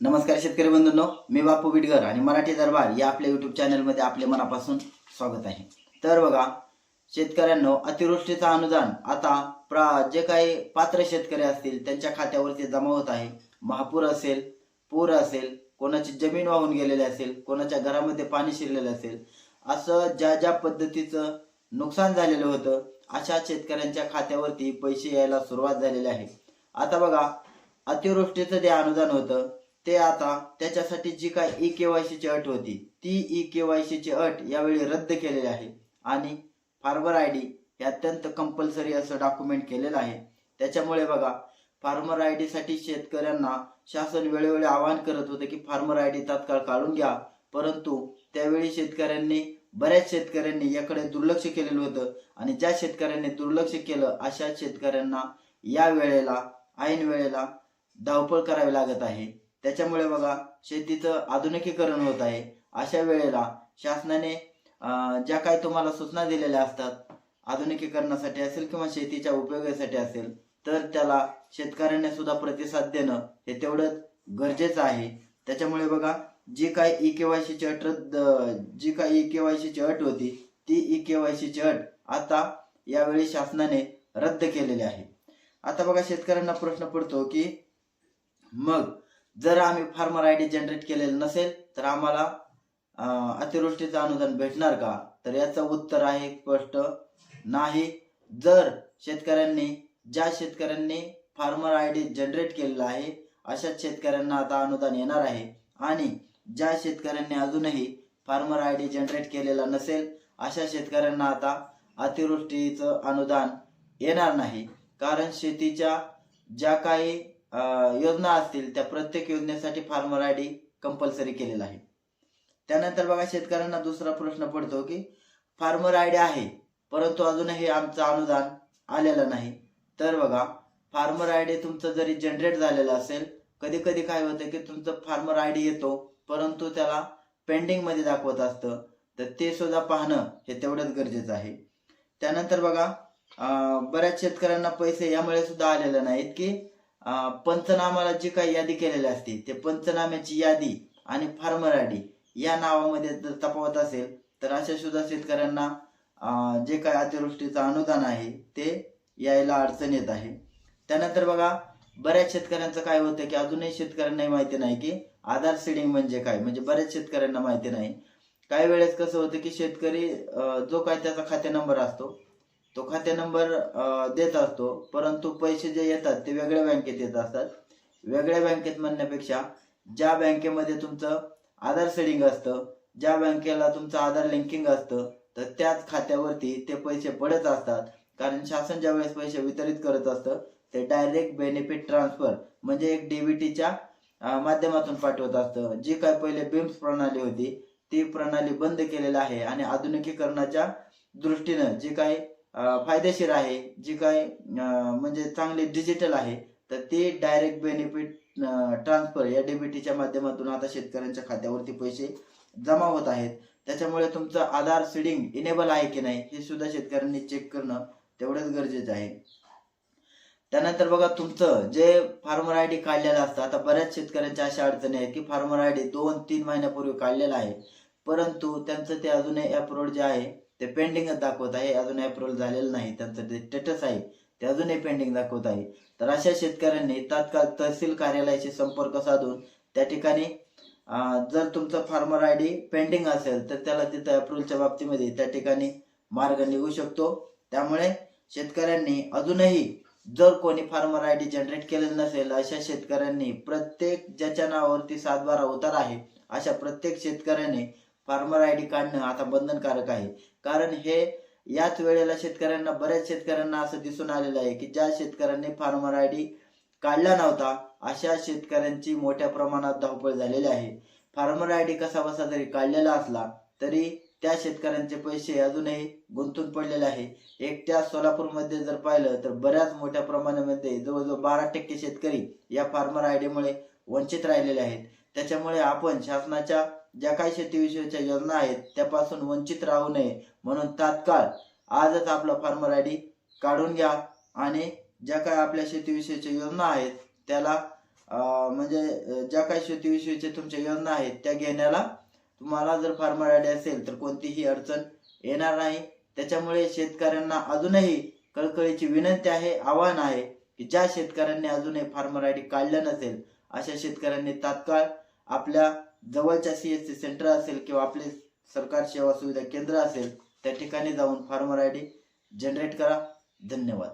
नमस्कार शेतकरी बंधूंनो, मी बापू बिडगर आणि मराठी दरबार या आपल्या यूट्यूब चॅनलमध्ये आपले मनापासून स्वागत आहे। तर बघा शेतकऱ्यांनो, अतिवृष्टीचा अनुदान आता जे काही पात्र शेतकरी असतील त्यांच्या खात्यावरती जमा होत आहे। महापूर असेल, पूर असेल, कोणाची जमीन वाहून गेलेली असेल, कोणाच्या घरामध्ये पाणी शिरलेलं असेल, असं ज्या ज्या पद्धतीचं नुकसान झालेलं होतं अशा शेतकऱ्यांच्या खात्यावरती पैसे यायला सुरुवात झालेली आहे। आता बघा अतिवृष्टीचं जे अनुदान होतं ते आता त्याच्यासाठी जी काय ई-केवायसी ची अट होती ती ई-केवायसी ची अट यावेळी रद्द केलेली आहे आणि फार्मर आयडी हे अत्यंत कंपल्सरी असं डॉक्युमेंट केलेलं आहे। त्याच्यामुळे बघा फार्मर आयडी साठी शेतकऱ्यांना शासन वेळोवेळी आवाहन करत होते की फार्मर आयडी तात्काळ काढून घ्या, परंतु त्यावेळी बऱ्याच शेतकऱ्यांनी याकडे दुर्लक्ष केलेलं होतं आणि ज्या शेतकऱ्यांनी दुर्लक्ष केलं अशा शेतकऱ्यांना या वेळेला ऐन वेळेला धावपळ करावी लागत आहे। त्याच्यामुळे बघा शेतीचं आधुनिकीकरण होत आहे। अशा वेळेला शासनाने ज्या काही तुम्हाला सूचना दिलेल्या असतात आधुनिकीकरणासाठी असेल किंवा शेतीच्या उपयोगासाठी असेल, तर त्याला शेतकऱ्यांनी सुद्धा प्रतिसाद देणं हे तेवढंच गरजेचं आहे। त्याच्यामुळे बघा जी काही ई-केवायसी ची अट होती ती ई-केवायसी ची अट आता यावेळी शासनाने रद्द केलेली आहे। आता बघा शेतकऱ्यांना प्रश्न पडतो की मग जर आम्ही फार्मर आयडी जनरेट केलेलं नसेल तर आम्हाला अतिवृष्टीचं अनुदान भेटणार का? तर याचं उत्तर आहे स्पष्ट नाही। जर ज्या शेतकऱ्यांनी फार्मर आयडी जनरेट केलेला आहे अशा शेतकऱ्यांना आता अनुदान येणार आहे आणि ज्या शेतकऱ्यांनी अजूनही फार्मर आयडी जनरेट केलेला नसेल अशा शेतकऱ्यांना आता अतिवृष्टीचं अनुदान येणार नाही, कारण शेतीच्या ज्या काही योजना असतील त्या प्रत्येक योजनेसाठी फार्मर आयडी कंपल्सरी केलेला आहे। त्यानंतर बघा शेतकऱ्यांना दुसरा प्रश्न पडतो की फार्मर आयडी आहे परंतु अजूनही आमचं अनुदान आलेलं नाही। तर बघा फार्मर आयडी तुमचं जरी जनरेट झालेलं असेल, कधी कधी काय होतं की तुमचं फार्मर आयडी येतो परंतु त्याला पेंडिंग मध्ये दाखवत असतं, तर ते सुद्धा पाहणं हे तेवढंच गरजेचं आहे। त्यानंतर बघा बऱ्याच शेतकऱ्यांना पैसे यामुळे सुद्धा आलेले नाहीत की पंचनामाला जी काही यादी केलेली असते ते पंचनाम्याची यादी आणि फार्मर आयडी या नावामध्ये जर तफावत असेल तर अशा सुद्धा शेतकऱ्यांना जे काही अतिवृष्टीचं अनुदान आहे ते यायला अडचण येत आहे। त्यानंतर बघा बऱ्याच शेतकऱ्यांचं काय होतं की अजूनही शेतकऱ्यांना माहिती नाही की आधार सीडिंग म्हणजे काय, म्हणजे बऱ्याच शेतकऱ्यांना माहिती नाही। काही वेळेस कसं होतं की शेतकरी जो काय त्याचा खाते नंबर असतो तो खाते नंबर देत असतो, परंतु पैसे जे येतात ते वेगळ्या बँकेत येत असतात। वेगळ्या बँकेत म्हणण्यापेक्षा ज्या बँकेमध्ये तुमचं आधार सेडिंग असतं, ज्या बँकेला तुमचं आधार लिंकिंग असतं, तर त्याच खात्यावरती ते पैसे पडत असतात, कारण शासन ज्या वेळेस पैसे वितरित करत असतं ते डायरेक्ट बेनिफिट ट्रान्सफर म्हणजे एक डीबीटीच्या माध्यमातून पाठवत असतं। जी काय पहिले बिम्स प्रणाली होती ती प्रणाली बंद केलेली आहे आणि आधुनिकीकरणाच्या दृष्टीनं जी काही फायदेशीर आहे, जी काय म्हणजे चांगली डिजिटल आहे, तर ती डायरेक्ट बेनिफिट ट्रान्सफर या डीबीटीच्या माध्यमातून आता शेतकऱ्यांच्या खात्यावरती पैसे जमा होत आहेत। त्याच्यामुळे तुमचं आधार सीडिंग इनेबल आहे की नाही हे सुद्धा शेतकऱ्यांनी चेक करणं तेवढंच गरजेचं आहे। त्यानंतर बघा तुमचं जे फार्मर आयडी काढलेलं असतं, आता बऱ्याच शेतकऱ्यांच्या अशा अडचणी आहेत की फार्मर आयडी 2-3 महिन्यापूर्वी काढलेला आहे परंतु त्यांचं ते अजूनही अप्रूव्हल जे आहे ते पेंडिंगच दाखवत आहे, अजून अप्रूव्हल झालेलं नाही, त्यांचं जे स्टेटस आहे ते अजूनही पेंडिंग दाखवत आहे। तर अशा शेतकऱ्यांनी तात्काळ तहसील कार्यालयाशी संपर्क साधून त्या ठिकाणी जर तुमचं फार्मर आयडी पेंडिंग असेल तर त्याला तिथं अप्रूव्हलच्या बाबतीमध्ये त्या ठिकाणी मार्ग निघू शकतो। त्यामुळे शेतकऱ्यांनी अजूनही जर कोणी फार्मर आयडी जनरेट केलेलं नसेल अशा शेतकऱ्यांनी प्रत्येक ज्याच्या नावावरती 7/12 उतार आहे अशा प्रत्येक शेतकऱ्याने फार्मर आयडी काढणं आता बंधनकारक आहे, कारण हे याच वेळेला बऱ्याच शेतकऱ्यांना असं दिसून आलेलं आहे की ज्या शेतकऱ्यांनी फार्मर आयडी काढला नव्हता अशा शेतकऱ्यांची मोठ्या प्रमाणात धावपळ झालेली आहे। फार्मर आयडी कसा बसा जरी काढलेला असला तरी त्या शेतकऱ्यांचे पैसे अजूनही गुंतून पडलेले आहे। एकट्या सोलापूरमध्ये जर पाहिलं तर बऱ्याच मोठ्या प्रमाणामध्ये जवळजवळ 12% शेतकरी या फार्मर आयडी मुळे वंचित राहिलेले आहेत। त्याच्यामुळे आपण शासनाच्या ज्या काही शेतीविषयीच्या योजना आहेत त्यापासून वंचित राहू नये म्हणून तात्काळ आजच आपला फार्मर आयडी काढून घ्या आणि ज्या काही आपल्या शेतीविषयीच्या योजना आहेत त्याला म्हणजे ज्या काही शेतीविषयीच्या तुमच्या योजना आहेत त्या घेण्याला तुम्हाला जर फार्मर आयडी असेल तर कोणतीही अडचण येणार नाही. त्याच्यामुळे शेतकऱ्यांना अजूनही कळकळीची विनंती आहे, आवाहन आहे की ज्या शेतकऱ्यांनी अजूनही फार्मर आयडी काढलं नसेल अशा शेतकऱ्यांनी तात्काळ आपल्या जवळच्या CSC सेंटर असेल किंवा आपले सरकार सेवा सुविधा केंद्र असेल त्या ठिकाणी जाऊन फार्मर आयडी जनरेट करा. धन्यवाद.